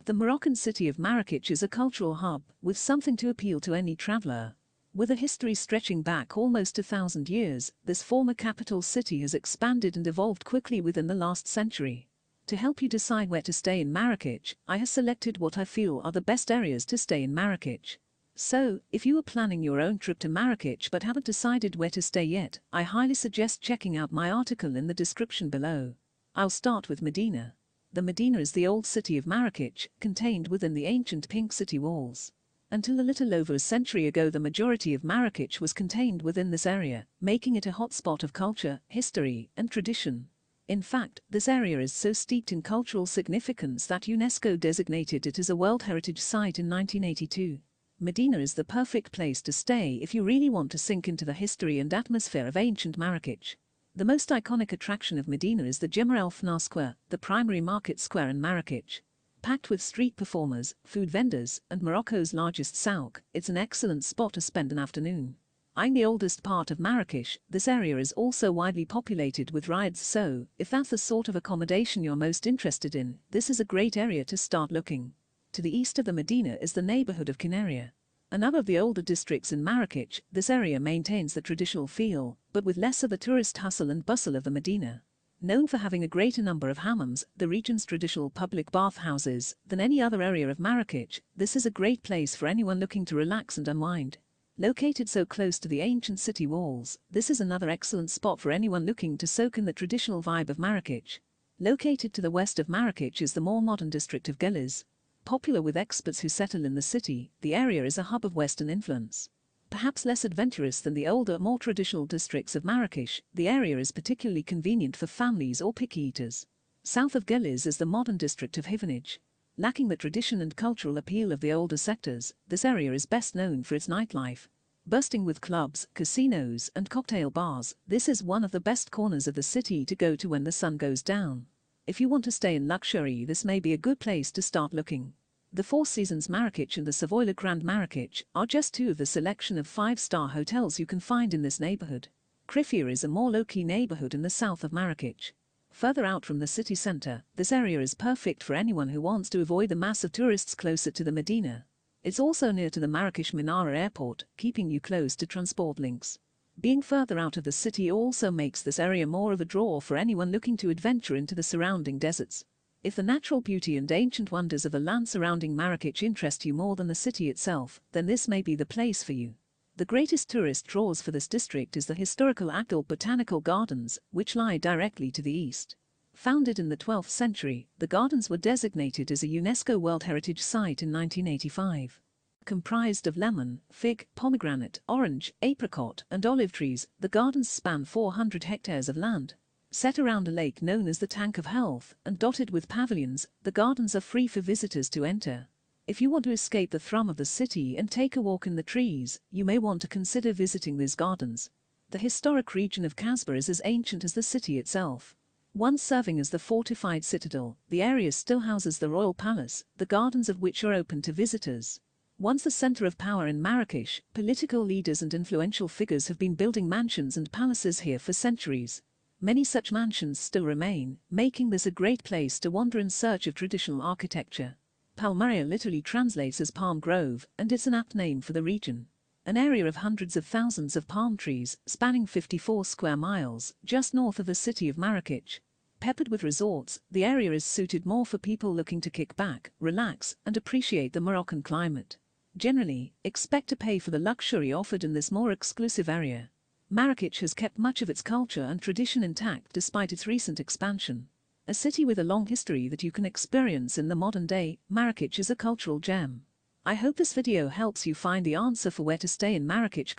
The Moroccan city of Marrakech is a cultural hub, with something to appeal to any traveler. With a history stretching back almost 1,000 years, this former capital city has expanded and evolved quickly within the last century. To help you decide where to stay in Marrakech, I have selected what I feel are the best areas to stay in Marrakech. So, if you are planning your own trip to Marrakech but haven't decided where to stay yet, I highly suggest checking out my article in the description below. I'll start with Medina. The Medina is the old city of Marrakech, contained within the ancient pink city walls. Until a little over a century ago, the majority of Marrakech was contained within this area, making it a hotspot of culture, history, and tradition. In fact, this area is so steeped in cultural significance that UNESCO designated it as a World Heritage Site in 1982. Medina is the perfect place to stay if you really want to sink into the history and atmosphere of ancient Marrakech. The most iconic attraction of Medina is the Jemer El Fna Square, the primary market square in Marrakech. Packed with street performers, food vendors, and Morocco's largest souk, it's an excellent spot to spend an afternoon. Eyeing the oldest part of Marrakech, this area is also widely populated with riads, so, if that's the sort of accommodation you're most interested in, this is a great area to start looking. To the east of the Medina is the neighborhood of Kennaria. Another of the older districts in Marrakech, this area maintains the traditional feel, but with less of the tourist hustle and bustle of the Medina. Known for having a greater number of hammams, the region's traditional public bathhouses, than any other area of Marrakech, this is a great place for anyone looking to relax and unwind. Located so close to the ancient city walls, this is another excellent spot for anyone looking to soak in the traditional vibe of Marrakech. Located to the west of Marrakech is the more modern district of Gueliz. Popular with experts who settle in the city, the area is a hub of Western influence. Perhaps less adventurous than the older, more traditional districts of Marrakech, the area is particularly convenient for families or picky eaters. South of Gueliz is the modern district of Hivernage. Lacking the tradition and cultural appeal of the older sectors, this area is best known for its nightlife. Bursting with clubs, casinos, and cocktail bars, this is one of the best corners of the city to go to when the sun goes down. If you want to stay in luxury, this may be a good place to start looking. The Four Seasons Marrakech and the Savoy Le Grand Marrakech are just two of the selection of 5-star hotels you can find in this neighborhood. Kriffier is a more low-key neighborhood in the south of Marrakech. Further out from the city center, this area is perfect for anyone who wants to avoid the mass of tourists closer to the Medina. It's also near to the Marrakech Menara airport, keeping you close to transport links. Being further out of the city also makes this area more of a draw for anyone looking to adventure into the surrounding deserts. If the natural beauty and ancient wonders of the land surrounding Marrakech interest you more than the city itself, then this may be the place for you. The greatest tourist draws for this district is the historical Agdal Botanical Gardens, which lie directly to the east. Founded in the 12th century, the gardens were designated as a UNESCO World Heritage Site in 1985. Comprised of lemon, fig, pomegranate, orange, apricot, and olive trees, the gardens span 400 hectares of land. Set around a lake known as the Tank of Health, and dotted with pavilions, the gardens are free for visitors to enter. If you want to escape the thrum of the city and take a walk in the trees, you may want to consider visiting these gardens. The historic region of Kasbah is as ancient as the city itself. Once serving as the fortified citadel, the area still houses the royal palace, the gardens of which are open to visitors. Once the center of power in Marrakech, political leaders and influential figures have been building mansions and palaces here for centuries. Many such mansions still remain, making this a great place to wander in search of traditional architecture. Palmeraie literally translates as palm grove, and it's an apt name for the region. An area of hundreds of thousands of palm trees, spanning 54 square miles, just north of the city of Marrakech. Peppered with resorts, the area is suited more for people looking to kick back, relax, and appreciate the Moroccan climate. Generally, expect to pay for the luxury offered in this more exclusive area. Marrakech has kept much of its culture and tradition intact despite its recent expansion. A city with a long history that you can experience in the modern day, Marrakech is a cultural gem. I hope this video helps you find the answer for where to stay in Marrakech,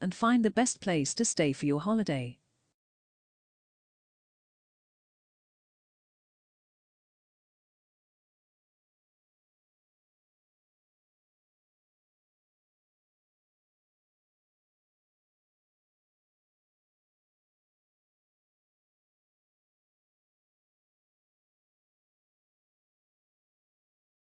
and find the best place to stay for your holiday.